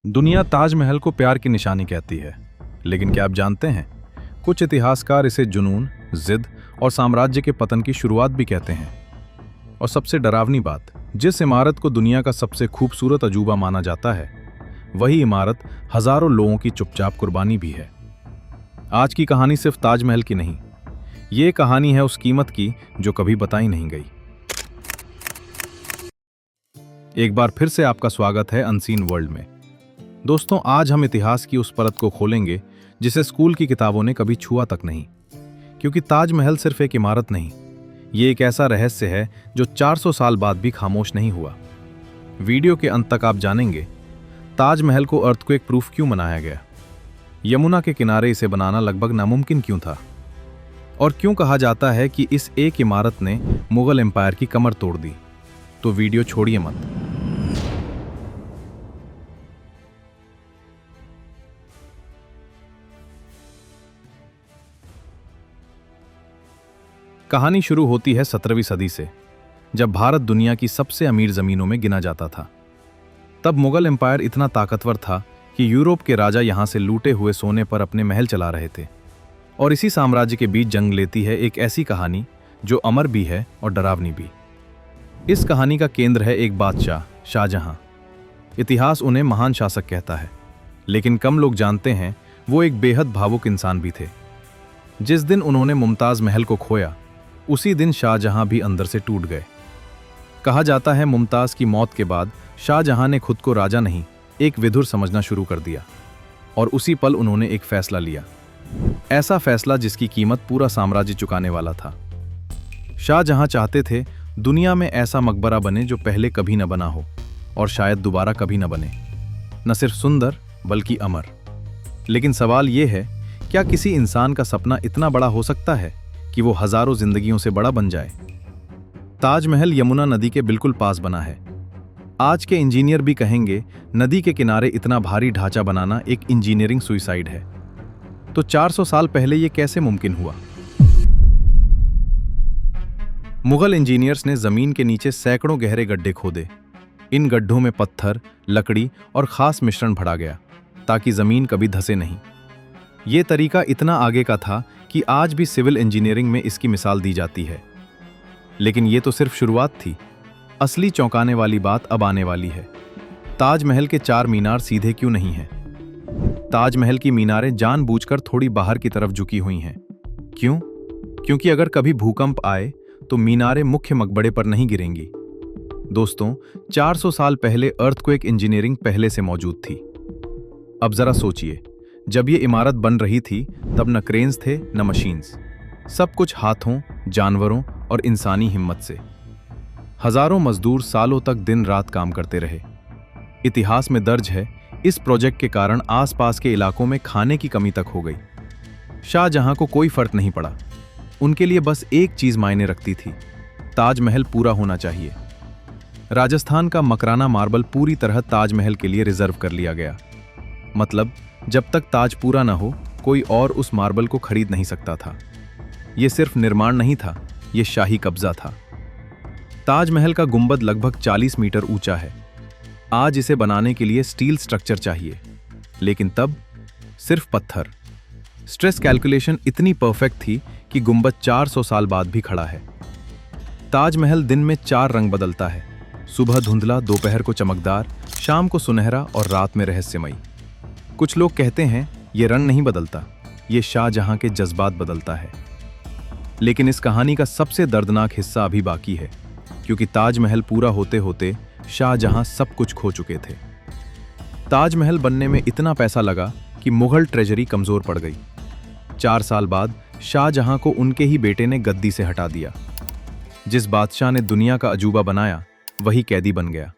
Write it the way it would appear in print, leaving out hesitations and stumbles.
दुनिया ताजमहल को प्यार की निशानी कहती है, लेकिन क्या आप जानते हैं, कुछ इतिहासकार इसे जुनून, जिद और साम्राज्य के पतन की शुरुआत भी कहते हैं। और सबसे डरावनी बात, जिस इमारत को दुनिया का सबसे खूबसूरत अजूबा माना जाता है, वही इमारत हजारों लोगों की चुपचाप कुर्बानी भी है। आज की कहानी सिर्फ ताजमहल की नहीं, ये कहानी है उस कीमत की जो कभी बताई नहीं गई। एक बार फिर से आपका स्वागत है अनसीन वर्ल्ड में। दोस्तों, आज हम इतिहास की उस परत को खोलेंगे जिसे स्कूल की किताबों ने कभी छुआ तक नहीं, क्योंकि ताजमहल सिर्फ एक इमारत नहीं, ये एक ऐसा रहस्य है जो 400 साल बाद भी खामोश नहीं हुआ। वीडियो के अंत तक आप जानेंगे ताजमहल को अर्थक्वेक प्रूफ क्यों बनाया गया, यमुना के किनारे इसे बनाना लगभग नामुमकिन क्यों था, और क्यों कहा जाता है कि इस एक इमारत ने मुगल एम्पायर की कमर तोड़ दी। तो वीडियो छोड़िए मत। कहानी शुरू होती है 17वीं सदी से, जब भारत दुनिया की सबसे अमीर जमीनों में गिना जाता था। तब मुगल एम्पायर इतना ताकतवर था कि यूरोप के राजा यहां से लूटे हुए सोने पर अपने महल चला रहे थे। और इसी साम्राज्य के बीच जंग लेती है एक ऐसी कहानी जो अमर भी है और डरावनी भी। इस कहानी का केंद्र है एक बादशाह, शाहजहां। इतिहास उन्हें महान शासक कहता है, लेकिन कम लोग जानते हैं वो एक बेहद भावुक इंसान भी थे। जिस दिन उन्होंने मुमताज महल को खोया, उसी दिन शाहजहां भी अंदर से टूट गए। कहा जाता है मुमताज की मौत के बाद शाहजहां ने खुद को राजा नहीं, एक विधुर समझना शुरू कर दिया। और उसी पल उन्होंने एक फैसला लिया, ऐसा फैसला जिसकी कीमत पूरा साम्राज्य चुकाने वाला था। शाहजहां चाहते थे दुनिया में ऐसा मकबरा बने जो पहले कभी न बना हो, और शायद दोबारा कभी न बने। न सिर्फ सुंदर बल्कि अमर। लेकिन सवाल यह है, क्या किसी इंसान का सपना इतना बड़ा हो सकता है कि वो हजारों जिंदगियों से बड़ा बन जाए? ताजमहल यमुना नदी के बिल्कुल पास बना है। आज के इंजीनियर भी कहेंगे नदी के किनारे इतना भारी ढांचा बनाना एक इंजीनियरिंग सुइसाइड है। तो 400 साल पहले ये कैसे मुमकिन हुआ? मुगल इंजीनियर्स ने जमीन के नीचे सैकड़ों गहरे गड्ढे खोदे। इन गड्ढों में पत्थर, लकड़ी और खास मिश्रण भरा गया ताकि जमीन कभी धंसे नहीं। ये तरीका इतना आगे का था कि आज भी सिविल इंजीनियरिंग में इसकी मिसाल दी जाती है। लेकिन ये तो सिर्फ शुरुआत थी। असली चौंकाने वाली बात अब आने वाली है। ताजमहल के 4 मीनार सीधे क्यों नहीं हैं? ताजमहल की मीनारें जानबूझकर थोड़ी बाहर की तरफ झुकी हुई हैं। क्यों? क्योंकि अगर कभी भूकंप आए तो मीनारें मुख्य मकबरे पर नहीं गिरेंगी। दोस्तों, 400 साल पहले अर्थक्वेक इंजीनियरिंग पहले से मौजूद थी। अब जरा सोचिए, जब ये इमारत बन रही थी तब न क्रेन्स थे न मशीन्स, सब कुछ हाथों, जानवरों और इंसानी हिम्मत से। हजारों मजदूर सालों तक दिन रात काम करते रहे। इतिहास में दर्ज है, इस प्रोजेक्ट के कारण आसपास के इलाकों में खाने की कमी तक हो गई। शाहजहां को कोई फर्क नहीं पड़ा। उनके लिए बस एक चीज मायने रखती थी, ताजमहल पूरा होना चाहिए। राजस्थान का मकराना मार्बल पूरी तरह ताजमहल के लिए रिजर्व कर लिया गया। मतलब जब तक ताज पूरा न हो, कोई और उस मार्बल को खरीद नहीं सकता था। यह सिर्फ निर्माण नहीं था, यह शाही कब्जा था। ताजमहल का गुंबद लगभग 40 मीटर ऊंचा है। आज इसे बनाने के लिए स्टील स्ट्रक्चर चाहिए, लेकिन तब सिर्फ पत्थर। स्ट्रेस कैलकुलेशन इतनी परफेक्ट थी कि गुंबद 400 साल बाद भी खड़ा है। ताजमहल दिन में 4 रंग बदलता है, सुबह धुंधला, दोपहर को चमकदार, शाम को सुनहरा और रात में रहस्यमयी। कुछ लोग कहते हैं ये रंग नहीं बदलता, ये शाहजहां के जज्बात बदलता है। लेकिन इस कहानी का सबसे दर्दनाक हिस्सा अभी बाकी है, क्योंकि ताजमहल पूरा होते होते शाहजहां सब कुछ खो चुके थे। ताजमहल बनने में इतना पैसा लगा कि मुगल ट्रेजरी कमजोर पड़ गई। 4 साल बाद शाहजहां को उनके ही बेटे ने गद्दी से हटा दिया। जिस बादशाह ने दुनिया का अजूबा बनाया, वही कैदी बन गया।